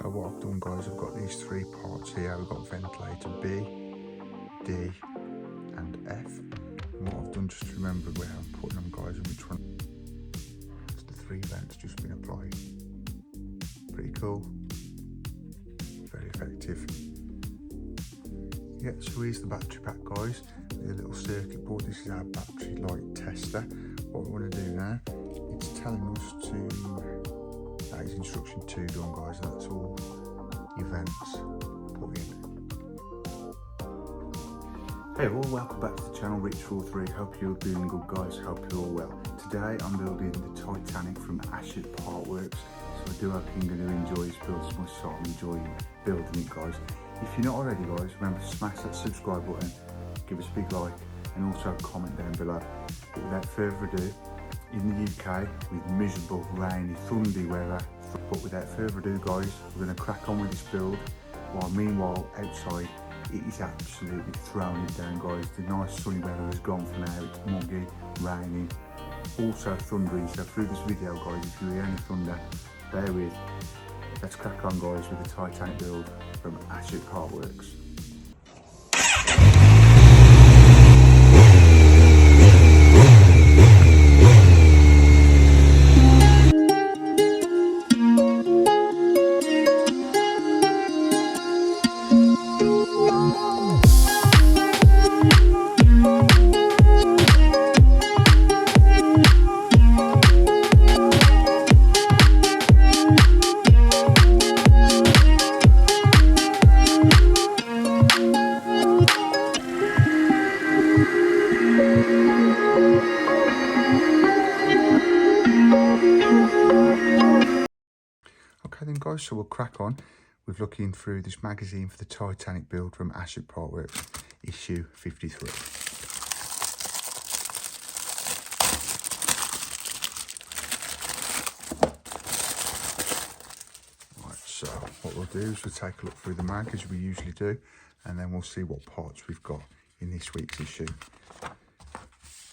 So what I've done, guys, I've got these three parts here. We've got ventilator B, D and F. And what I've done, just to remember where I'm putting them, guys, and which one. It's the three vents just been applied. Pretty cool. Very effective. Yeah, so here's the battery pack, guys. The little circuit board. This is our battery light tester. What we want to do now, it's telling us to, that is instruction 2 done, guys. That's all events put in. Hey all, welcome back to the channel, Rich43. Hope you're doing good, guys. Hope you're all well. Today I'm building the Titanic from Hatchet partworks. So I do hope you're going to enjoy this build as much as I'm enjoying building it, guys. If you're not already, guys, remember to smash that subscribe button, give us a big like, and also comment down below. But without further ado, in the UK, with miserable, rainy, thundery weather, but without further ado, guys, we're going to crack on with this build, while meanwhile, outside, it is absolutely throwing it down, guys. The nice sunny weather has gone for now. It's muggy, rainy, also thundery. So through this video, guys, if you hear any thunder, bear with. Let's crack on, guys, with the Titanic build from Hatchet partworks. Okay then, guys, so we'll crack on with looking through this magazine for the Titanic build from Hatchet partworks, issue 53. Right, so what we'll do is we'll take a look through the mag as we usually do, and then we'll see what parts we've got in this week's issue.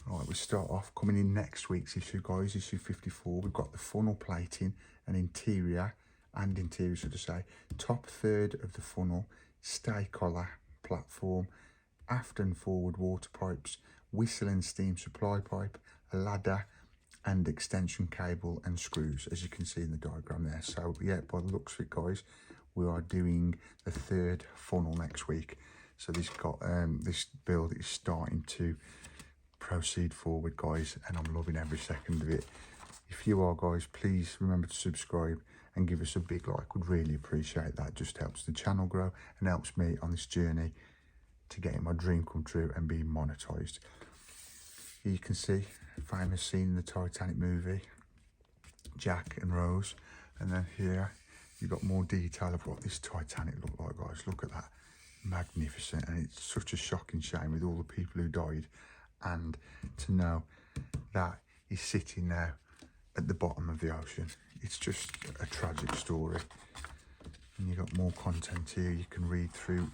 Right, we start off coming in next week's issue, guys, issue 54. We've got the funnel plating and interior, should I say, top third of the funnel, stay collar platform, aft and forward water pipes, whistle and steam supply pipe, a ladder, and extension cable and screws, as you can see in the diagram there. So yeah, by the looks of it, guys, we are doing the third funnel next week. So this build is starting to proceed forward, guys, and I'm loving every second of it. If you are, guys, please remember to subscribe and give us a big like. Would really appreciate that. Just helps the channel grow and helps me on this journey to getting my dream come true and being monetized. Here you can see famous scene in the Titanic movie, Jack and Rose, and then here you've got more detail of what this Titanic looked like, guys. Look at that, magnificent. And it's such a shocking shame with all the people who died, and to know that he's sitting now at the bottom of the ocean. It's just a tragic story. And you've got more content here you can read through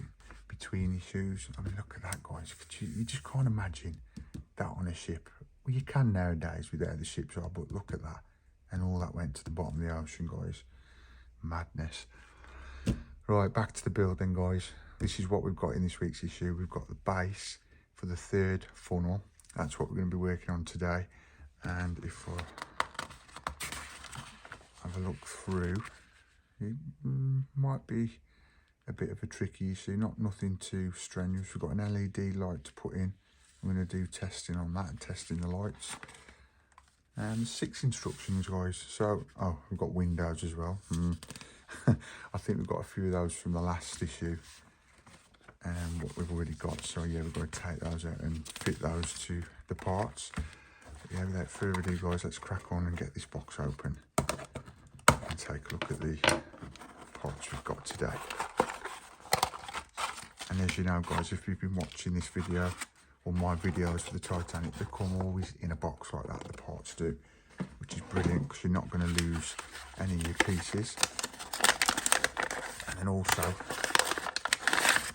between issues. I mean, look at that, guys. You just can't imagine that on a ship. Well, you can nowadays with how the ships are, but look at that. And all that went to the bottom of the ocean, guys. Madness. Right, back to the building, guys. This is what we've got in this week's issue. We've got the base for the third funnel. That's what we're going to be working on today. And if I have a look through, it might be a bit of a tricky issue, nothing too strenuous. We've got an LED light to put in. I'm going to do testing on that and testing the lights. And 6 instructions, guys. So, oh, we've got windows as well. I think we've got a few of those from the last issue and what we've already got. So yeah, we've got to take those out and fit those to the parts. But yeah, without further ado, guys, let's crack on and get this box open and take a look at the parts we've got today. And as you know, guys, if you've been watching this video or my videos for the Titanic, they come always in a box like that, the parts do, which is brilliant because you're not going to lose any of your pieces. And then also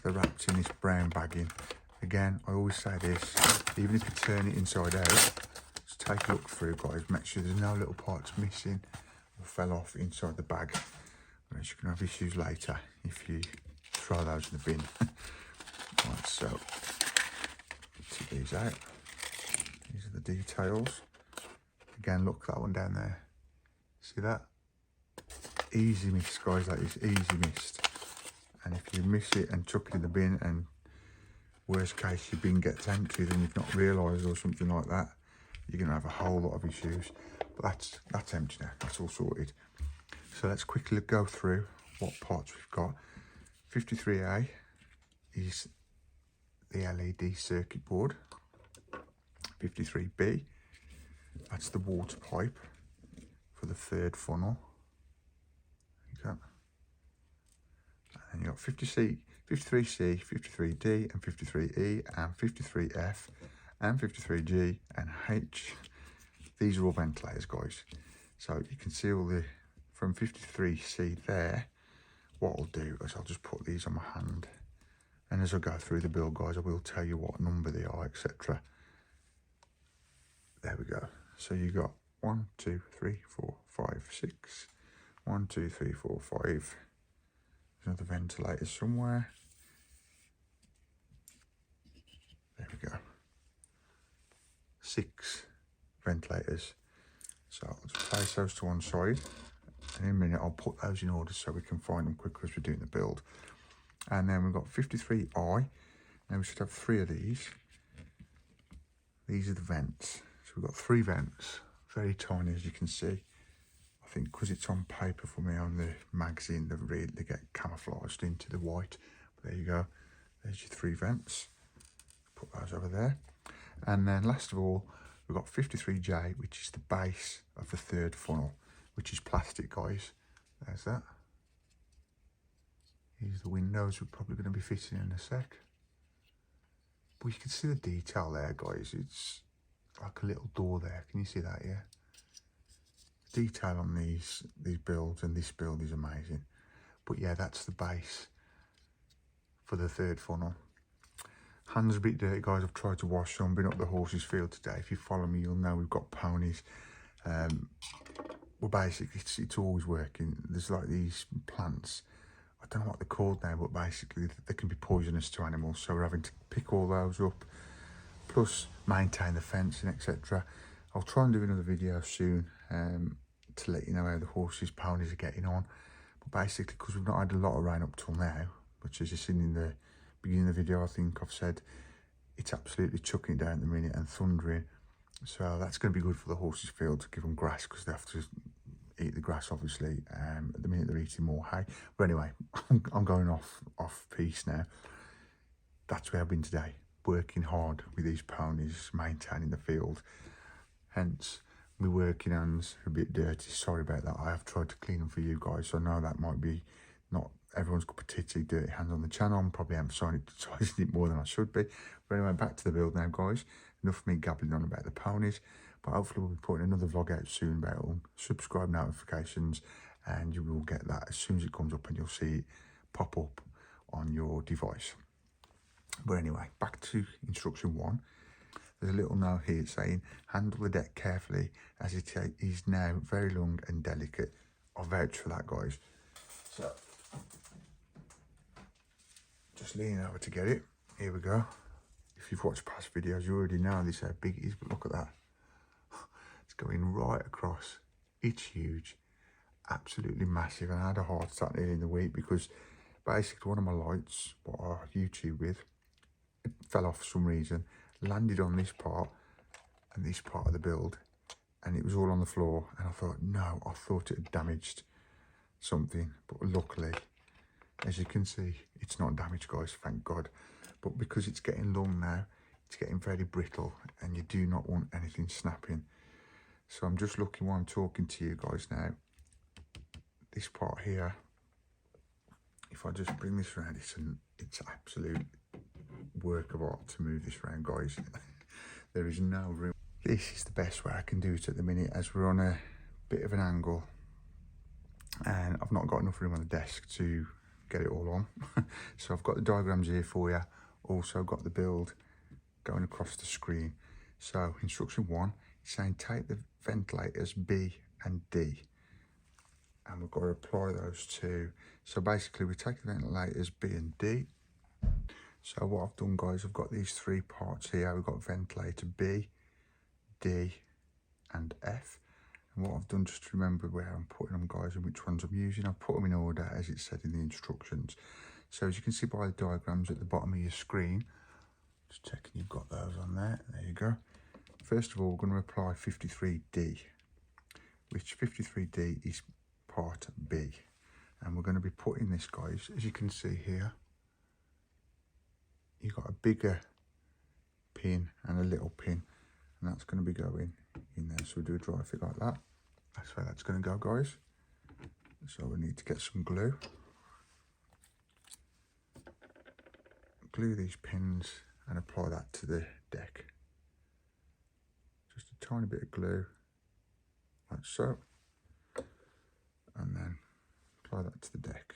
they're wrapped in this brown bagging. Again, I always say this, even if you turn it inside out, just take a look through, guys, make sure there's no little parts missing or fell off inside the bag. I'm going to otherwise you're going to have issues later if you throw those in the bin. Right, so take these out. These are the details. Again, look, that one down there. See that? Easy miss, guys, that is easy missed. And if you miss it and chuck it in the bin, and worst case your bin gets empty, then you've not realised or something like that, you're going to have a whole lot of issues. But that's empty now, that's all sorted. So let's quickly go through what parts we've got. 53A is the LED circuit board. 53B, that's the water pipe for the third funnel. Okay. And then you've got 53C, 53D and 53E and 53F and 53G and H. These are all ventilators, guys. So you can see all the, from 53C there, what I'll do is I'll just put these on my hand. And as I go through the build, guys, I will tell you what number they are, etc. There we go. So you got 1, 2, 3, 4, 5, 6. 1, 2, 3, 4, 5. There's another ventilator somewhere. There we go. 6 ventilators. So I'll just place those to one side. And in a minute, I'll put those in order so we can find them quicker as we're doing the build. And then we've got 53I. Now we should have 3 of these. These are the vents. So we've got 3 vents, very tiny as you can see. I think because it's on paper for me on the magazine, they get camouflaged into the white. But there you go. There's your 3 vents. Put those over there. And then last of all, we've got 53J, which is the base of the third funnel, which is plastic, guys. There's that. Here's the windows we're probably going to be fitting in a sec. But you can see the detail there, guys. It's like a little door there. Can you see that? Yeah. The detail on these builds, and this build is amazing. But yeah, that's the base for the third funnel. Hands are a bit dirty, guys. I've tried to wash some. Been up the horses field today. If you follow me, you'll know we've got ponies. Well, basically, it's always working. There's like these plants. I don't know what they're called now, but basically they can be poisonous to animals. So we're having to pick all those up, plus maintain the fencing, etc. I'll try and do another video soon to let you know how the horses, ponies are getting on. But basically, because we've not had a lot of rain up till now, which as you've seen in the beginning of the video, I think I've said it's absolutely chucking it down at the minute and thundering. So that's going to be good for the horses' field to give them grass, because they have to eat the grass, obviously. At the minute they're eating more hay. But anyway, I'm going off piece now. That's where I've been today, working hard with these ponies, maintaining the field. Hence, my working hands are a bit dirty. Sorry about that. I have tried to clean them for you guys. So I know that might be not everyone's got particularly dirty hands on the channel. I'm probably emphasising it more than I should be. But anyway, back to the build now, guys. Enough of me gabbling on about the ponies. But hopefully we'll be putting another vlog out soon about them. Subscribe notifications, and you will get that as soon as it comes up, and you'll see it pop up on your device. But anyway, back to instruction 1. There's a little note here saying, handle the deck carefully as it is now very long and delicate. I'll vouch for that, guys. So, just leaning over to get it. Here we go. If you've watched past videos, you already know this how big it is, but look at that. It's going right across. It's huge. Absolutely massive. And I had a heart attack nearly in the week because basically one of my lights, what I YouTube with, it fell off for some reason, landed on this part and this part of the build, and it was all on the floor. And I thought, no, I thought it had damaged something, but luckily, as you can see, it's not damaged, guys, thank God. But because it's getting long now, it's getting very brittle, and you do not want anything snapping. So I'm just looking while I'm talking to you guys now. This part here, if I just bring this around, it's absolute work of art to move this around, guys. There is no room. This is the best way I can do it at the minute, as we're on a bit of an angle, and I've not got enough room on the desk to get it all on. So I've got the diagrams here for you. Also got the build going across the screen. So instruction 1 is saying take the ventilators B and D. and we've got to apply those two. So basically we take the ventilators B and D. So what I've done, guys, I've got these three parts here. We've got ventilator B, D and F. And what I've done, just to remember where I'm putting them, guys, and which ones I'm using, I've put them in order as it said in the instructions. So as you can see by the diagrams at the bottom of your screen, just checking you've got those on there. There you go. First of all, we're going to apply 53D, which 53D is part B. And we're going to be putting this, guys, as you can see here, you've got a bigger pin and a little pin, and that's going to be going in there. So we do a dry fit like that. That's where that's going to go, guys. So we need to get some glue. Glue these pins and apply that to the deck. Just a tiny bit of glue, like so, and then apply that to the deck.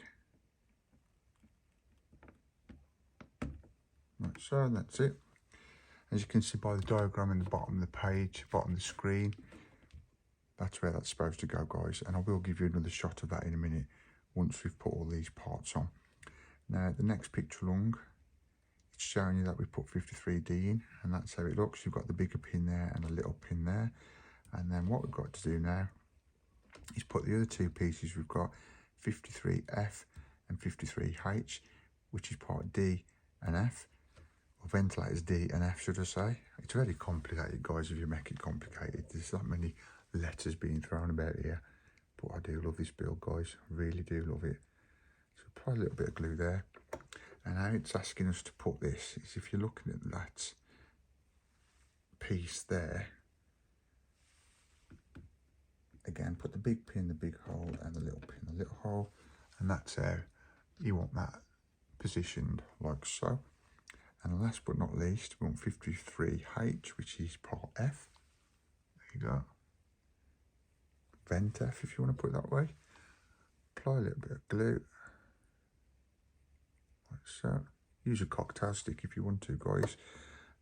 Like so, and that's it. As you can see by the diagram in the bottom of the page, bottom of the screen, that's where that's supposed to go, guys. And I will give you another shot of that in a minute once we've put all these parts on. Now, the next picture along, it's showing you that we put 53D in, and that's how it looks. You've got the bigger pin there and a little pin there. And then what we've got to do now is put the other two pieces. We've got 53F and 53H, which is part D and F. Or ventilators D and F, should I say. It's very complicated, guys, if you make it complicated. There's that many letters being thrown about here. But I do love this build, guys. I really do love it. So apply a little bit of glue there. And how it's asking us to put this is, if you're looking at that piece there, again, put the big pin, the big hole, and the little pin, the little hole. And that's how you want that positioned, like so. And last but not least, we want 53H, which is part F. There you go. Vent F, if you want to put it that way. Apply a little bit of glue. Like so. Use a cocktail stick if you want to, guys.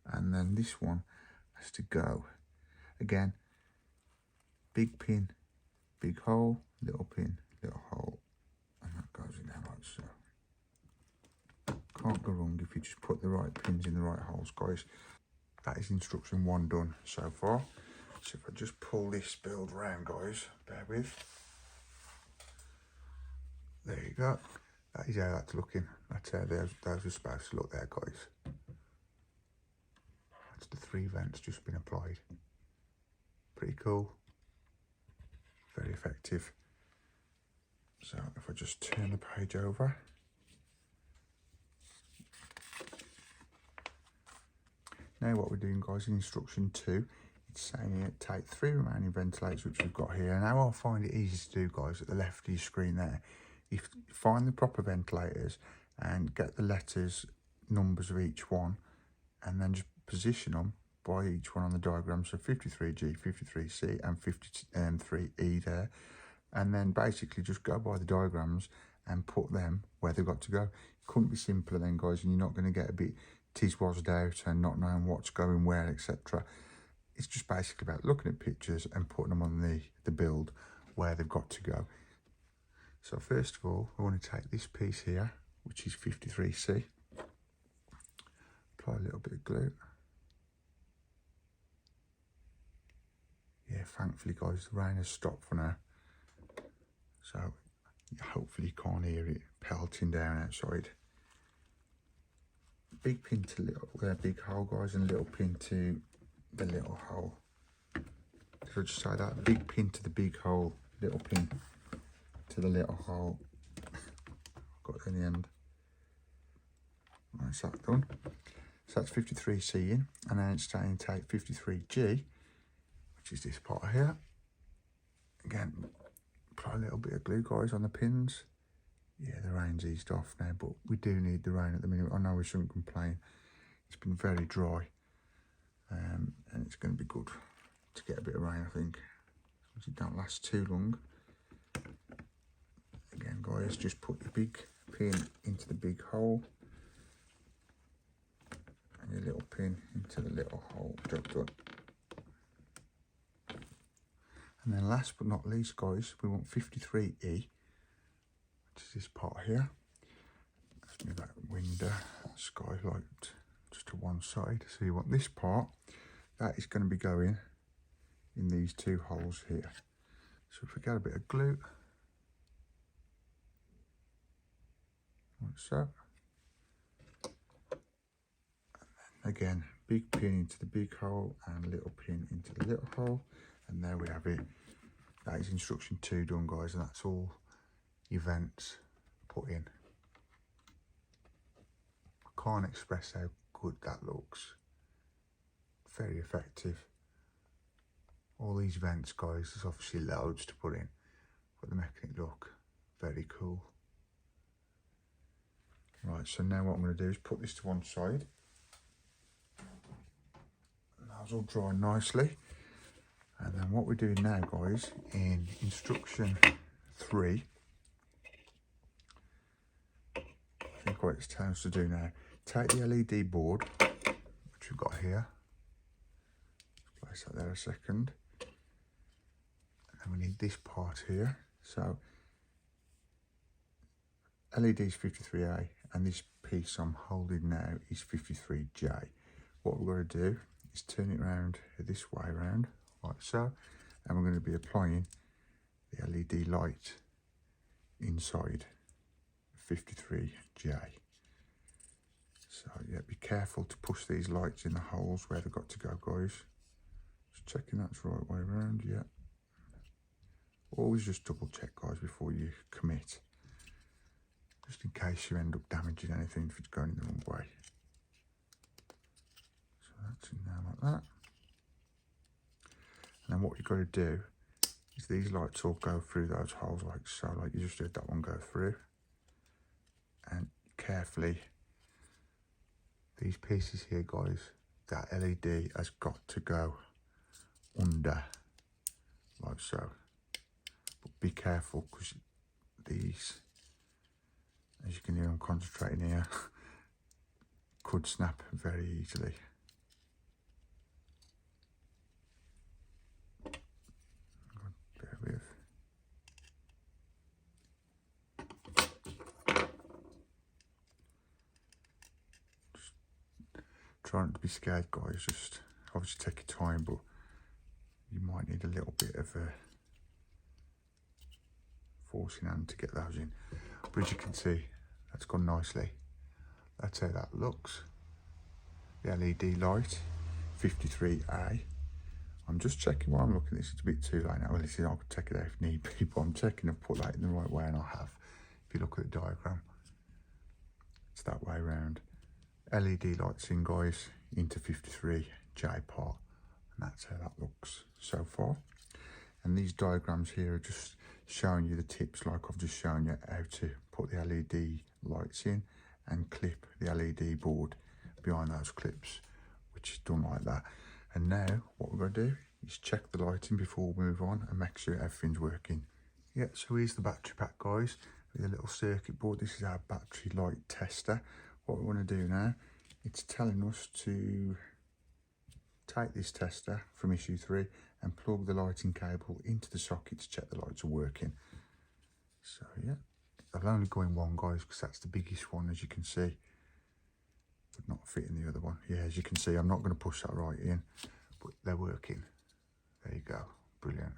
And then this one has to go. Again, big pin, big hole, little pin, little hole. And that goes in there like so. Can't go wrong if you just put the right pins in the right holes, guys. That is instruction 1 done so far. So if I just pull this build round, guys, bear with. There you go. That is how that's looking. That's how those are supposed to look there, guys. That's the 3 vents just been applied. Pretty cool. Very effective. So if I just turn the page over. Now what we're doing, guys, in instruction 2, it's saying here, take 3 remaining ventilators, which we've got here. And now I find it easy to do, guys, at the left of your screen there. You find the proper ventilators and get the letters, numbers of each one, and then just position them by each one on the diagram. So 53G, 53C and 53E there. And then basically just go by the diagrams and put them where they've got to go. It couldn't be simpler then, guys, and you're not going to get a bit tiz-wazzed out and not knowing what's going where, etc. It's just basically about looking at pictures and putting them on the build where they've got to go. So first of all, I want to take this piece here, which is 53C. Apply a little bit of glue. Yeah, thankfully, guys, the rain has stopped for now. So hopefully you can't hear it pelting down outside. Big pin to little, big hole, guys, and little pin to the little hole. So just say that, big pin to the big hole, little pin to the little hole. Got it in the end. That's that done. So that's 53C in, and then it's saying take 53G, which is this part here. Again, apply a little bit of glue, guys, on the pins. Yeah, the rain's eased off now, but we do need the rain at the minute. I know we shouldn't complain. It's been very dry, and it's going to be good to get a bit of rain, I think. It don't last too long. Again, guys, just put your big pin into the big hole and your little pin into the little hole. Job done. And then last but not least, guys, we want 53E, which is this part here. Let's move that window, skylight just to one side. So you want this part, that is going to be going in these two holes here. So if we get a bit of glue, like so. And again, big pin into the big hole and little pin into the little hole. And there we have it. That is instruction 2 done, guys, and that's all your vents put in. I can't express how good that looks. Very effective. All these vents, guys, there's obviously loads to put in, but they're making it look very cool. Right, so now what I'm going to do is put this to one side. That's all dry nicely. And then what we're doing now, guys, in instruction 3, I think what it's telling us to do now, take the LED board, which we've got here, place that there a second, and then we need this part here. So LED is 53A, and this piece I'm holding now is 53J. What we're going to do is turn it around this way around, like so, and we're going to be applying the LED light inside 53J. So yeah, be careful to push these lights in the holes where they've got to go, guys. Just checking that's the right way around, yeah. Always just double check, guys, before you commit, just in case you end up damaging anything if it's going in the wrong way. So that's in there like that. And then what you've got to do is these lights all go through those holes like so, like you just did that one go through. And carefully, these pieces here, guys, that LED has got to go under, like so. But be careful, because these, as you can hear, I'm concentrating here, could snap very easily. Bear with. Just try not to be scared, guys. Just obviously take your time, but you might need a little bit of a forcing hand to get those in. But as you can see, that's gone nicely. That's how that looks. The LED light, 53A. I'm just checking while I'm looking at this. It's a bit too late now. Well, listen, I could take it out if need be, but I'm checking I've put that in the right way, and I have. If you look at the diagram, it's that way around. LED lights in, guys, into 53J part, and that's how that looks so far. And these diagrams here are just showing you the tips, like I've just shown you how to put the LED lights in and clip the LED board behind those clips, which is done like that. And now what we're going to do is check the lighting before we move on and make sure everything's working. Yeah, so here's the battery pack, guys, with a little circuit board. This is our battery light tester. What we want to do now, it's telling us to take this tester from issue 3 and plug the lighting cable into the socket to check the lights are working. So yeah, I'll only go in one, guys, because that's the biggest one, as you can see, but not fitting the other one. Yeah, as you can see, I'm not going to push that right in, but they're working. There you go, brilliant.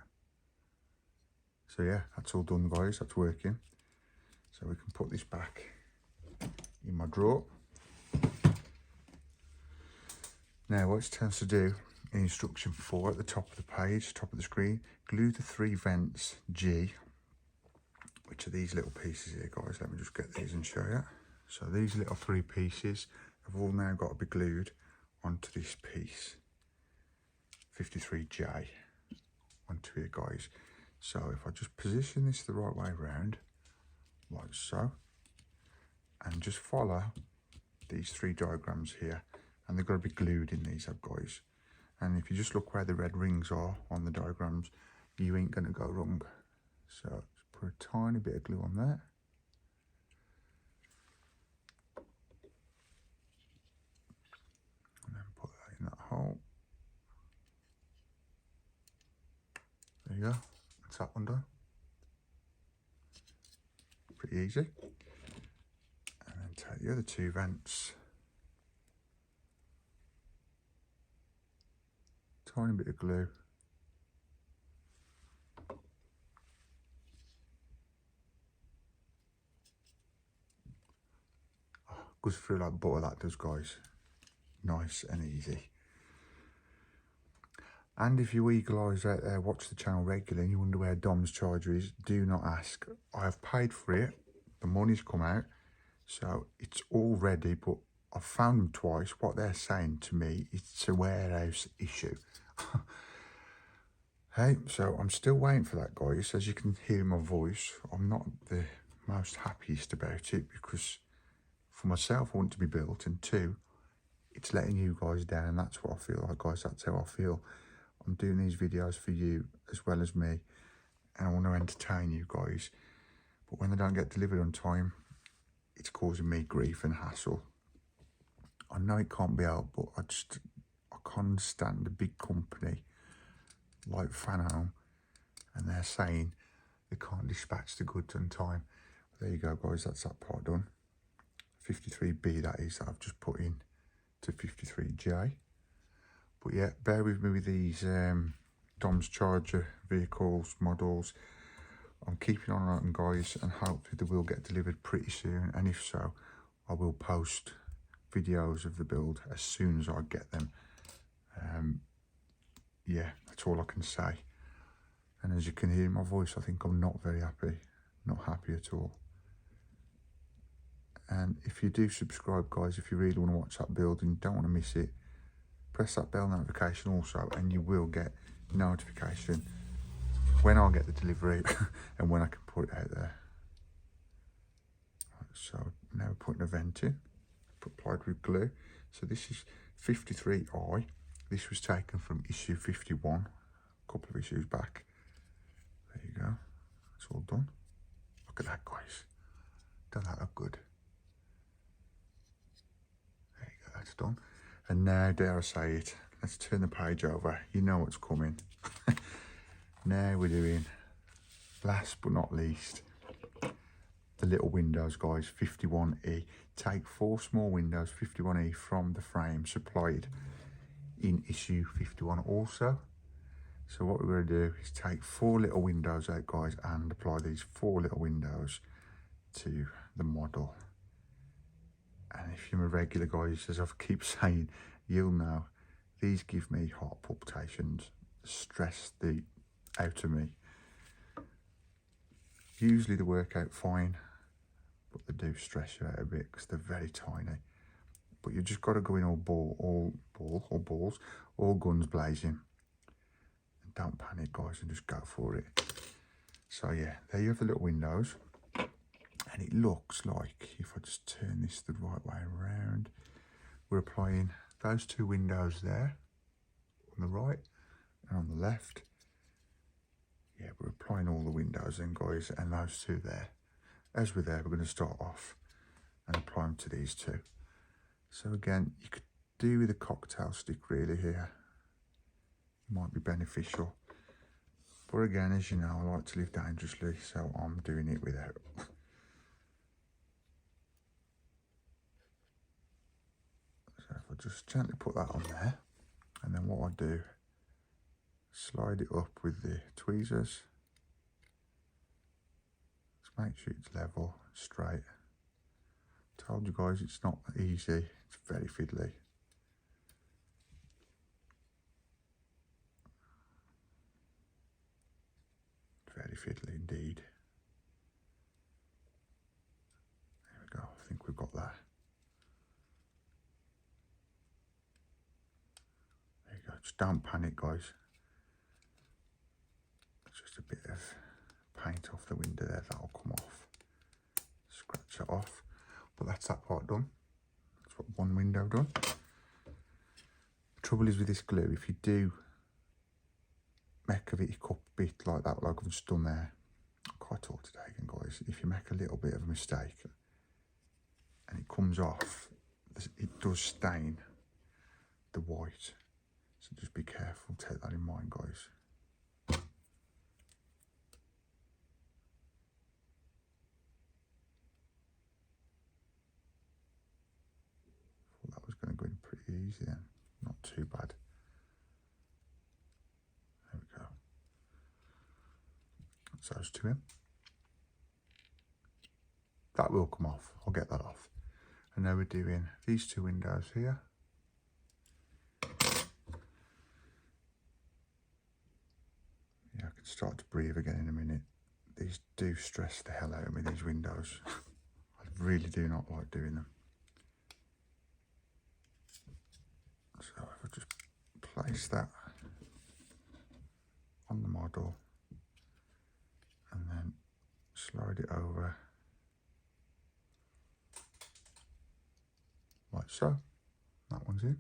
So yeah, that's all done, guys, that's working. So we can put this back in my drawer. Now what it's telling us to do in instruction 4 at the top of the page, top of the screen, glue the 3 vents G, which are these little pieces here, guys. Let me just get these and show you. So these little 3 pieces have all now got to be glued onto this piece, 53J, onto here, guys. So if I just position this the right way around, like so, and just follow these 3 diagrams here, and they've got to be glued in these up, guys. And if you just look where the red rings are on the diagrams, you ain't going to go wrong. So just put a tiny bit of glue on there. And then put that in that hole. There you go. that one done. Pretty easy. And then take the other two vents. Tiny bit of glue. Oh, goes through like butter, that does, guys. Nice and easy. And if you eagle eyes out there, watch the channel regularly and you wonder where Dom's charger is, do not ask. I have paid for it, the money's come out, so it's all ready, but I've found them twice. What they're saying to me, it's a warehouse issue. Hey, so I'm still waiting for that, guys. As you can hear in my voice, I'm not the most happiest about it, because for myself, I want it to be built, and two, it's letting you guys down, and that's what I feel like, guys. That's how I feel. I'm doing these videos for you as well as me, and I want to entertain you guys. But when they don't get delivered on time, it's causing me grief and hassle. I know it can't be helped, but I can't stand a big company like Fanhome, and they're saying they can't dispatch the goods on time. There you go, guys. That's that part done. 53B, that is, that I've just put in to 53J. But yeah, bear with me with these Dom's charger vehicles, models. I'm keeping on them, guys, and hopefully they will get delivered pretty soon. And if so, I will post videos of the build as soon as I get them. Yeah, that's all I can say. And as you can hear in my voice, I think I'm not very happy. Not happy at all. And if you do subscribe, guys, if you really want to watch that build and you don't want to miss it, press that bell notification also, and you will get notification when I get the delivery and when I can put it out there. Right, so now we're putting a vent in, applied with glue. So this is 53I. This was taken from issue 51, a couple of issues back. There you go. It's all done. Look at that, guys. Doesn't that look good? There you go, that's done. And now, dare I say it, let's turn the page over. You know what's coming. Now we're doing, last but not least, the little windows, guys, 51E. Take 4 small windows, 51E, from the frame supplied in issue 51 also. So what we're going to do is take 4 little windows out, guys, and apply these 4 little windows to the model. And if you're a regular, guys, as I keep saying, you'll know these give me heart palpitations, stress the out of me. Usually they work out fine, but they do stress you out a bit because they're very tiny. But you've just got to go in all guns blazing. And don't panic, guys, and just go for it. So yeah, there you have the little windows. And it looks like, if I just turn this the right way around, we're applying those 2 windows there on the right and on the left. Yeah, we're applying all the windows in, guys, and those 2 there. As we're there, we're going to start off and apply them to these 2. So again, you could do with a cocktail stick really here. It might be beneficial. But again, as you know, I like to live dangerously, so I'm doing it without. So if I just gently put that on there, and then what I do, slide it up with the tweezers. Just make sure it's level, straight. Told you guys it's not easy, it's very fiddly. Very fiddly indeed. There we go, I think we've got that. There you go, just don't panic, guys. Just a bit of paint off the window there, that'll come off. Scratch it off. But that's that part done. That's what one window done. The trouble is with this glue, if you do make a hiccup bit like that, like I've just done there, I can't talk today again, guys. If you make a little bit of a mistake and it comes off, it does stain the white. So just be careful, take that in mind, guys. be easy then. Not too bad. There we go. That's those two in. That will come off. I'll get that off. And now we're doing these two windows here. Yeah, I can start to breathe again in a minute. These do stress the hell out of me, these windows. I really do not like doing them. So if I just place that on the model and then slide it over like so, that one's in.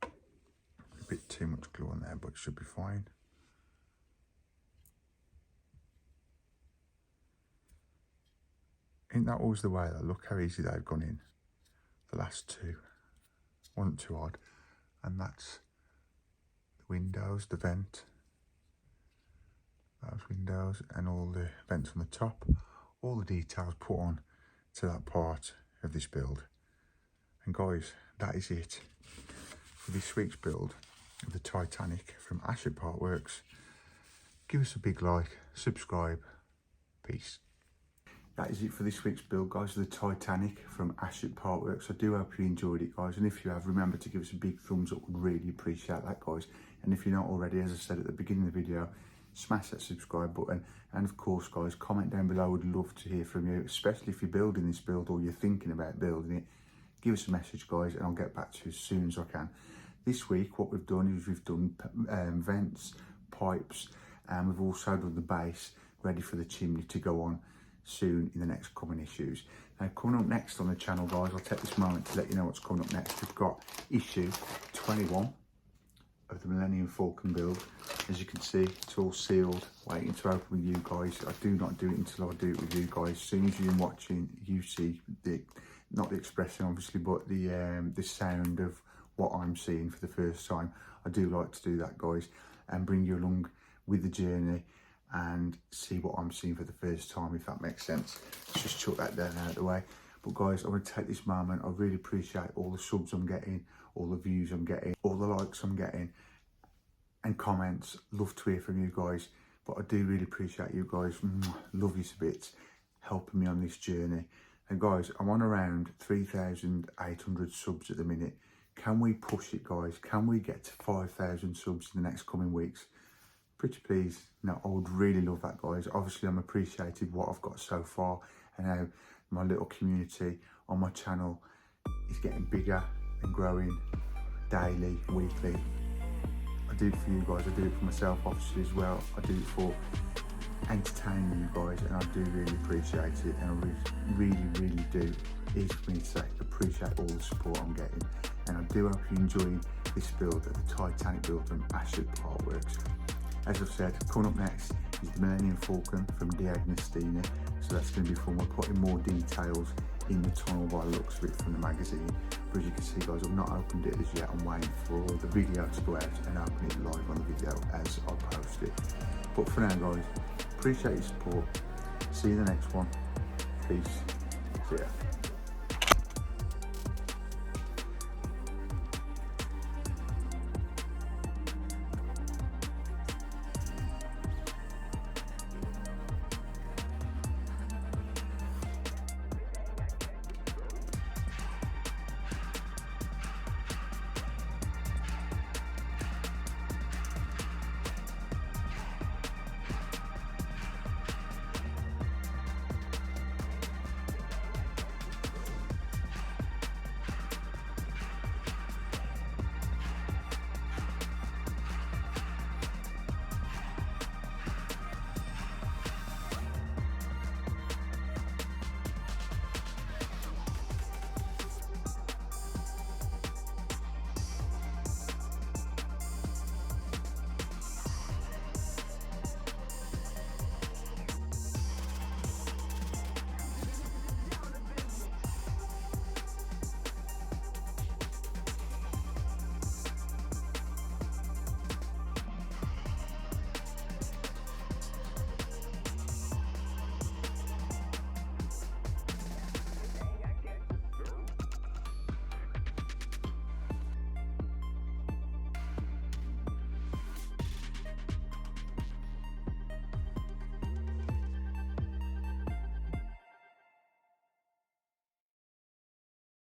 A bit too much glue on there, but it should be fine. Ain't that always the way though? Look how easy they've gone in. The last two wasn't too hard. And that's the windows, the vent, those windows, and all the vents on the top. All the details put on to that part of this build. And guys, that is it for this week's build of the Titanic from Hatchet Partworks. Give us a big like, subscribe, peace. That is it for this week's build, guys, of the Titanic from Hatchet Partworks. I do hope you enjoyed it, guys, and if you have, remember to give us a big thumbs up. Would really appreciate that, guys. And if you're not already, as I said at the beginning of the video, smash that subscribe button, and of course, guys, comment down below. I would love to hear from you, especially if you're building this build or you're thinking about building it. Give us a message, guys, and I'll get back to you as soon as I can. This week, what we've done is we've done vents, pipes, and we've also done the base ready for the chimney to go on soon in the next coming issues. Now, coming up next on the channel, guys, I'll take this moment to let you know what's coming up next. We've got issue 21 of the Millennium Falcon build. As you can see, it's all sealed, waiting to open with you guys. I do not do it until I do it with you guys. As soon as you're watching, you see the, not the expression obviously, but the sound of what I'm seeing for the first time. I do like to do that, guys, and bring you along with the journey and see what I'm seeing for the first time, if that makes sense. Let's just chuck that down out of the way. But guys, I want to take this moment. I really appreciate all the subs I'm getting, all the views I'm getting, all the likes I'm getting, and comments. Love to hear from you guys. But I do really appreciate you guys. Love you to bits, helping me on this journey. And guys, I'm on around 3,800 subs at the minute. Can we push it, guys? Can we get to 5,000 subs in the next coming weeks? Pretty please. No, I would really love that, guys. Obviously, I'm appreciated what I've got so far, and how my little community on my channel is getting bigger and growing daily, weekly. I do it for you guys. I do it for myself, obviously, as well. I do it for entertaining you guys, and I do really appreciate it. And I really do. Easy for me to say, appreciate all the support I'm getting. And I do hope you enjoy this build of the Titanic build from Hatchet Partworks. As I've said, coming up next is the Millennium Falcon from D'Agostino. So that's going to be fun. We're putting more details in the tunnel by the looks of it from the magazine. But as you can see, guys, I've not opened it as yet. I'm waiting for the video to go out and open it live on the video as I post it. But for now, guys, appreciate your support. See you in the next one. Peace. See ya.